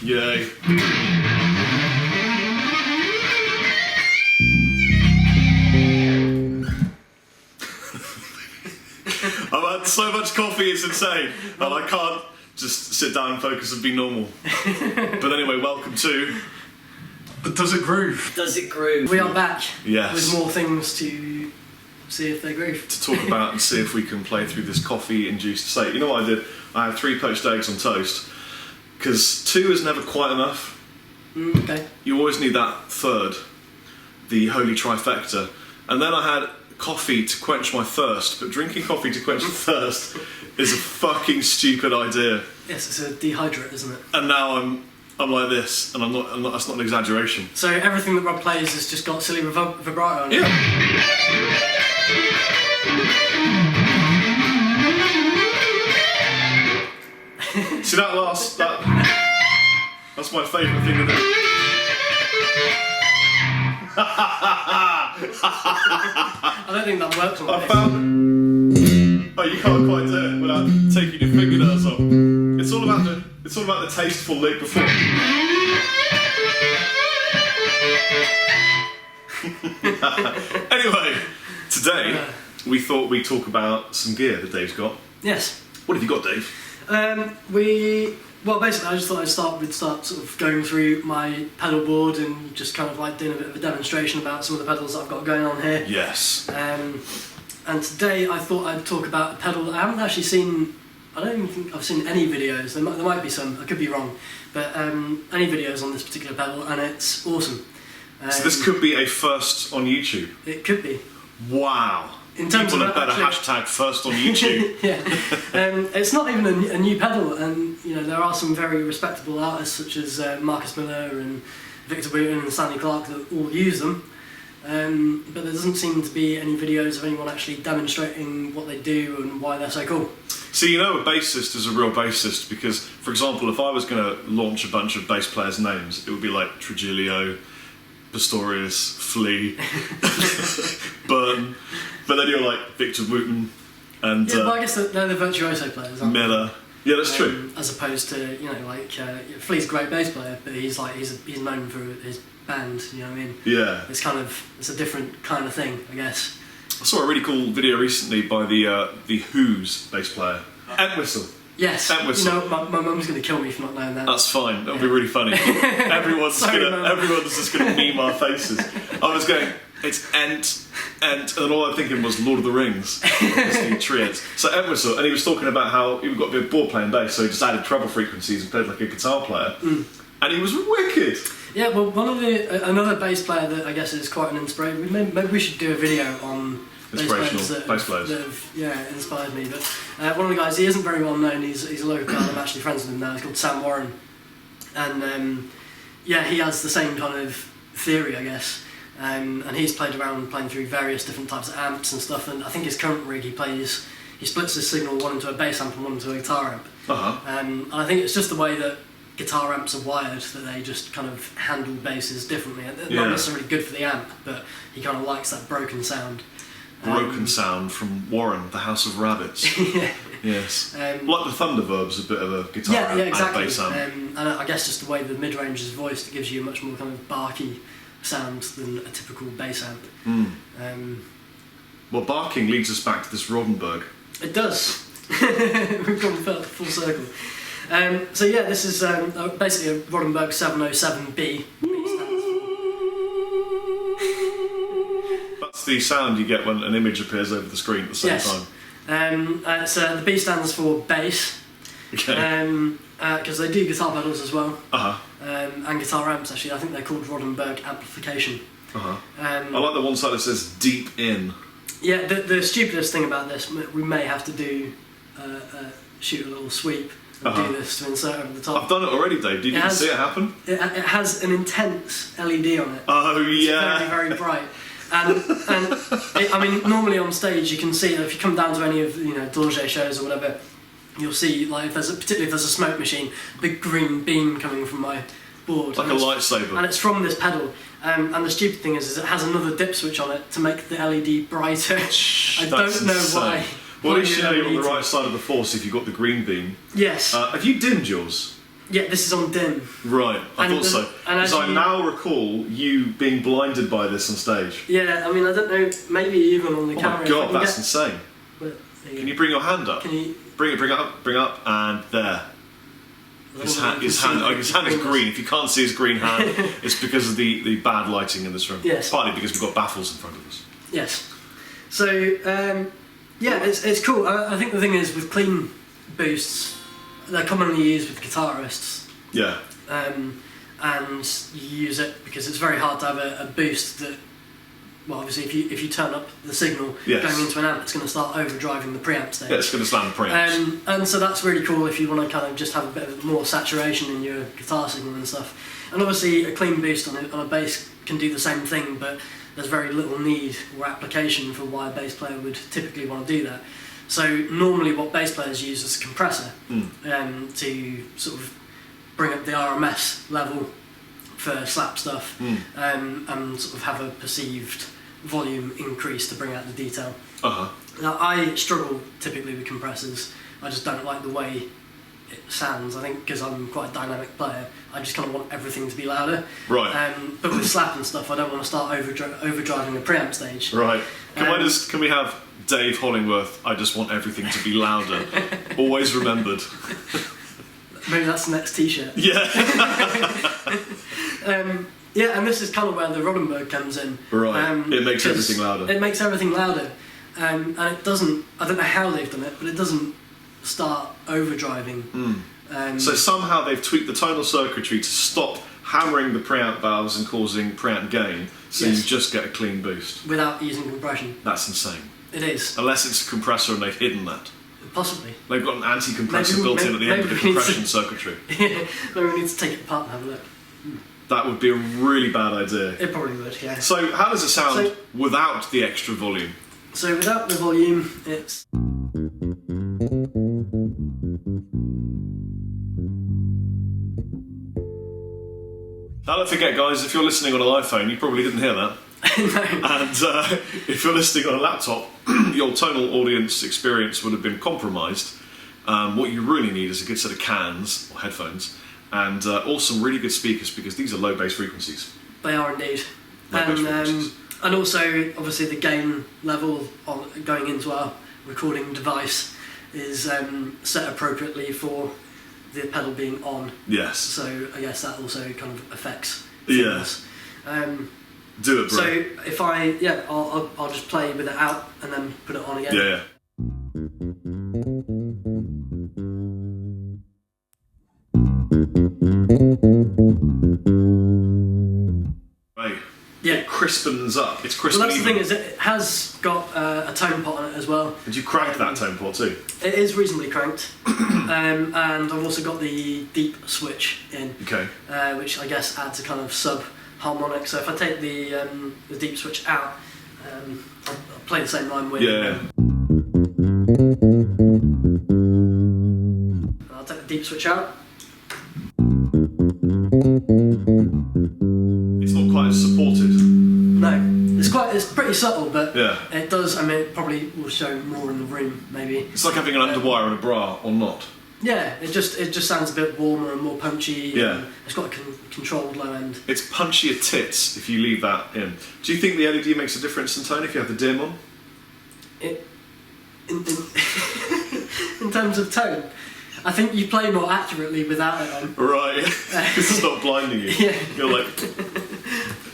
Yay. I've had so much coffee, it's insane. And I can't just sit down and focus and be normal. But anyway, welcome to... Does it groove? Does it groove? We are back Yes. with more things to see if they groove. To talk about and see if we can play through this coffee-induced state. You know what I did? I had 3 poached eggs on toast, because 2 is never quite enough. Okay. You always need that third, the holy trifecta. And then I had coffee to quench my thirst, but drinking coffee to quench the thirst is a fucking stupid idea. Yes, it's a dehydrate, isn't it? And now I'm like this, and I'm not. That's not an exaggeration. So everything that Rob plays has just got silly vibrato on it. Yeah. See that last? That's my favourite thing to do. I don't think that works on I this. found. Oh, you can't quite do it without taking your fingernails off. It's all about the tasteful lick before. Anyway, today we thought we'd talk about some gear that Dave's got. Yes. What have you got, Dave? Well, basically, I just thought I'd start sort of going through my pedal board and just kind of like doing a bit of a demonstration about some of the pedals that I've got going on here. Yes. And today I thought I'd talk about a pedal that I haven't actually seen. I don't even think I've seen any videos. There might be some. I could be wrong, but any videos on this particular pedal, and it's awesome. So this could be a first on YouTube. It could be. Wow. In terms People of had better actually- hashtag first on YouTube. Yeah, it's not even a new pedal, and you know there are some very respectable artists such as Marcus Miller and Victor Wooten and Stanley Clark that all use them, but there doesn't seem to be any videos of anyone actually demonstrating what they do and why they're so cool. See, you know a bassist is a real bassist because, for example, if I was going to launch a bunch of bass players' names, it would be like Trujillo, Pistorius, Flea, Byrne, but then you're like Victor Wooten and Yeah, well, I guess they're the virtuoso players, aren't Miller. Yeah, that's they? true. As opposed to like Flea's a great bass player, but he's known for his band. You know what I mean? Yeah. It's a different kind of thing, I guess. I saw a really cool video recently by the Who's bass player, Entwistle. Yes. Entwistle. You know, my mum's going to kill me for not knowing that. That's fine. That'll be really funny. Everyone's just gonna meme our faces. I was going, it's Ent, and all I'm thinking was Lord of the Rings. The triads. So Entwistle, and he was talking about how he got a bit bored playing bass, so he just added treble frequencies and played like a guitar player, and he was wicked. Yeah, well, another bass player that I guess is quite an inspiration. Maybe we should do a video on Inspirational bass players that have inspired me. But one of the guys, he isn't very well known. He's a local guy. I'm actually friends with him now. He's called Sam Warren, and he has the same kind of theory, I guess. And he's played around playing through various different types of amps and stuff. And I think his current rig, he splits his signal one into a bass amp and one into a guitar amp. And I think it's just the way that guitar amps are wired that they just kind of handle basses differently. Not necessarily good for the amp, but he kind of likes that broken sound. Broken sound from Warren, the House of Rabbits. Yeah. Yes. Like the Thunderverb's a bit of a guitar amp exactly. and bass amp. And I guess just the way the mid-range is voiced, it gives you a much more kind of barky sound than a typical bass amp. Well, barking leads us back to this Rodenberg. It does. We've gone full circle. So yeah, this is basically a Rodenberg 707B. That's the sound you get when an image appears over the screen at the same time. So the B stands for bass. Okay. Because they do guitar pedals as well. Uh-huh. And guitar amps, actually. I think they're called Rodenberg amplification. Uh-huh. I like the one side that says deep in. Yeah, the stupidest thing about this, we may have to do shoot a little sweep and do this to insert over the top. I've done it already, Dave. Did you see it happen? It has an intense LED on it. Oh, yeah. It's very, very bright. I mean, normally on stage you can see, if you come down to any of Dorje shows or whatever, you'll see, like, particularly if there's a smoke machine, a big green beam coming from my board. Like a lightsaber. And it's from this pedal. And the stupid thing is it has another dip switch on it to make the LED brighter. I don't know why. Well, at least you know you're on the right side of the force if you've got the green beam. Yes. Have you dimmed yours? Yeah, this is on dim. Right, I thought so. And Because I now recall you being blinded by this on stage. Yeah, I mean, I don't know, maybe even on the camera. Oh my god, that's insane. But, Can you bring your hand up? Can you... Bring up, and there. His hand is green. If you can't see his green hand, it's because of the bad lighting in this room. Yes. Partly because we've got baffles in front of us. Yes. So, yeah, it's cool. I think the thing is, with clean boosts, they're commonly used with guitarists. Yeah. And you use it because it's very hard to have a boost that, well, obviously if you turn up the signal going into an amp, it's going to start overdriving the preamp stage. Yeah, it's going to slam the preamps. And so that's really cool if you want to kind of just have a bit of more saturation in your guitar signal and stuff. And obviously a clean boost on a bass can do the same thing, but there's very little need or application for why a bass player would typically want to do that. So normally what bass players use is a compressor to sort of bring up the RMS level for slap stuff and sort of have a perceived volume increase to bring out the detail. Now I struggle typically with compressors. I just don't like the way it sounds. I think because I'm quite a dynamic player, I just kind of want everything to be louder. Right. But with slap and stuff, I don't want to start overdriving the preamp stage. Right. Can we have Dave Hollingworth? I just want everything to be louder. Always remembered. Maybe that's the next T-shirt. Yeah. Yeah, and this is kind of where the Rodenberg comes in. Right. It makes everything louder. It makes everything louder, and it doesn't. I don't know how they've done it, but it doesn't start overdriving. So somehow they've tweaked the tonal circuitry to stop hammering the preamp valves and causing preamp gain, so you just get a clean boost without using compression. That's insane. It is. Unless it's a compressor and they've hidden that. Possibly. They've got an anti-compressor built in at the end of the compression circuitry. Maybe we need to take it apart and have a look. That would be a really bad idea. It probably would, yeah. So how does it sound without the extra volume? So without the volume, it's... Now don't forget, guys, if you're listening on an iPhone, you probably didn't hear that. No. And if you're listening on a laptop, your tonal audience experience would have been compromised. What you really need is a good set of cans or headphones, and also some really good speakers, because these are low bass frequencies. They are indeed. And also, obviously, the gain level going into our recording device is set appropriately for the pedal being on. Yes. So I guess that also kind of affects things. Yeah. Do it, bro. So if I'll just play with it out and then put it on again. Yeah. Right. Yeah. It crispens up. It's crisp. Well, that's the thing, is it has got a tone pot on it as well. Did you crank that tone pot too? It is reasonably cranked. And I've also got the deep switch in. Okay. Which I guess adds a kind of sub-harmonic. So if I take the deep switch out, I'll play the same line with... Yeah. I'll take the deep switch out. It's not quite as supported. No, it's pretty subtle, but it does. I mean, it probably will show more in the room, maybe. It's like having an underwire and a bra, or not. Yeah, it just sounds a bit warmer and more punchy. Yeah, it's got a controlled low end. It's punchier tits if you leave that in. Do you think the LED makes a difference in tone if you have the dim on? In terms of tone, I think you play more accurately without it on. Right, it's not blinding you. Yeah. You're like...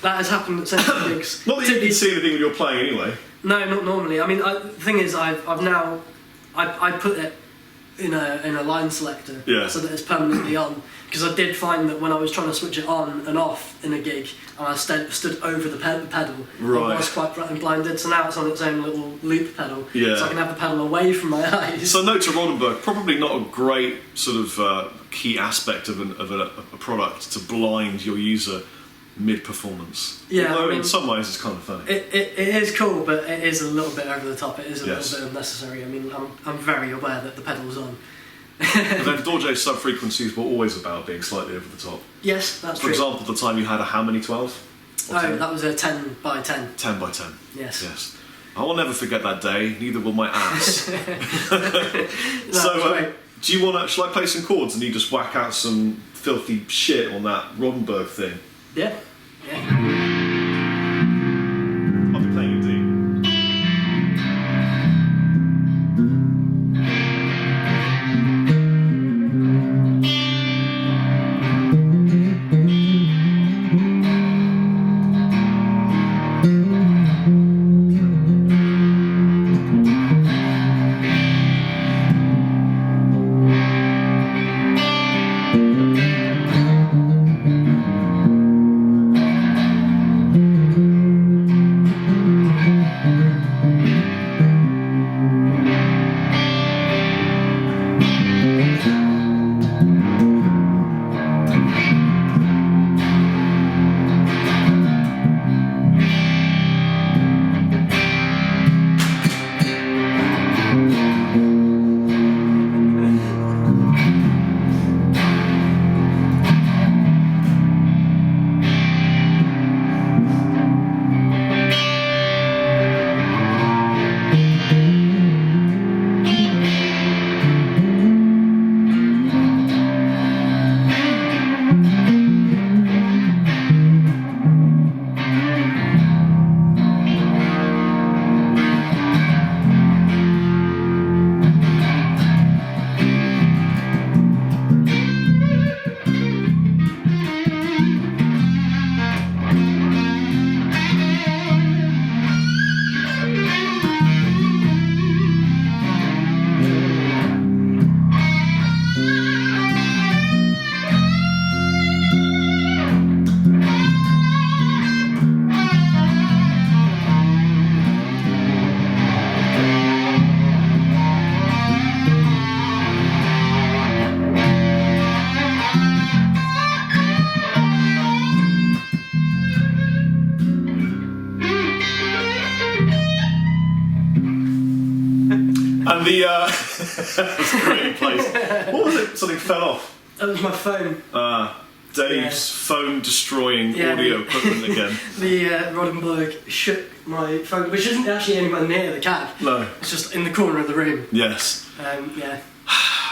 That has happened at central gigs. Not that you can see anything when you're playing anyway. No, not normally. I mean, the thing is, I've now put it in a line selector so that it's permanently on. Because I did find that when I was trying to switch it on and off in a gig, and I stood over the pedal, I was quite blinded. So now it's on its own little loop pedal, so I can have the pedal away from my eyes. So note to Rodenberg, probably not a great sort of key aspect of a product to blind your user mid-performance. Yeah, although in some ways it's kind of funny. It is cool, but it is a little bit over the top. It is a little bit unnecessary. I mean, I'm very aware that the pedal's on. But then Dorje's sub-frequencies were always about being slightly over the top. Yes, that's true. For example, the time you had a how many 12? Oh, 10? That was a 10 by 10. 10 by 10. Yes. Yes. I will never forget that day, neither will my ass. No, do you want to, shall I play some chords and you just whack out some filthy shit on that Rodenberg thing. Yeah. Yeah. I'll be playing in D. And the that was a great place. What was it? Something fell off. That was my phone. Dave's phone destroying audio equipment again. The Rodenberg shook my phone, which isn't actually anywhere near the cag. No. It's just in the corner of the room. Yes. Yeah.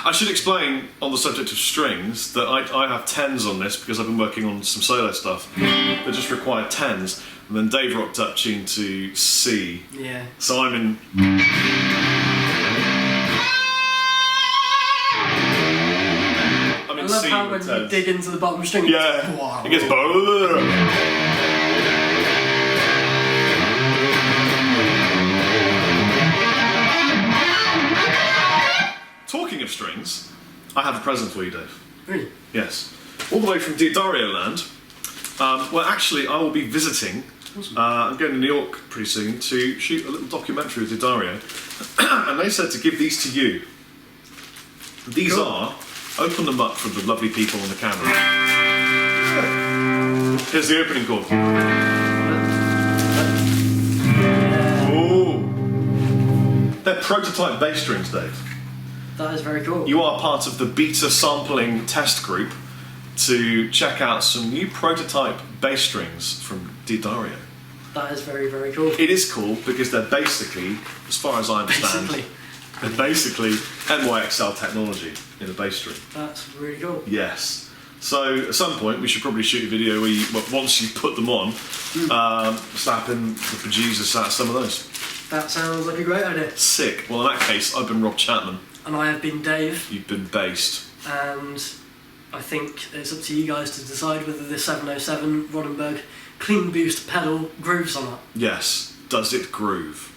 I should explain on the subject of strings that I have tens on this because I've been working on some solo stuff that just required tens. And then Dave rocked up tuned to C. Yeah. So I'm in. I love C how when you dig into the bottom string, yeah, it gets. Talking of strings, I have a present for you, Dave. Really? Yes. All the way from Dario land. Well, actually, I will be visiting. I'm going to New York pretty soon to shoot a little documentary with Dario. And they said to give these to you. These are, open them up for the lovely people on the camera. Here's the opening chord. Ooh. They're prototype bass strings, Dave. That is very cool. You are part of the beta sampling test group to check out some new prototype bass strings from Dario. That is very, very cool. It is cool because they're basically, as far as I understand, they're basically NYXL technology in a bass string. That's really cool. Yes. So at some point we should probably shoot a video where you, once you put them on, slap in the producers out some of those. That sounds like a great idea. Sick. Well, in that case, I've been Rob Chapman. And I have been Dave. You've been based. And I think it's up to you guys to decide whether this 707 Rodenberg clean boost pedal grooves or not. Yes. Does it groove?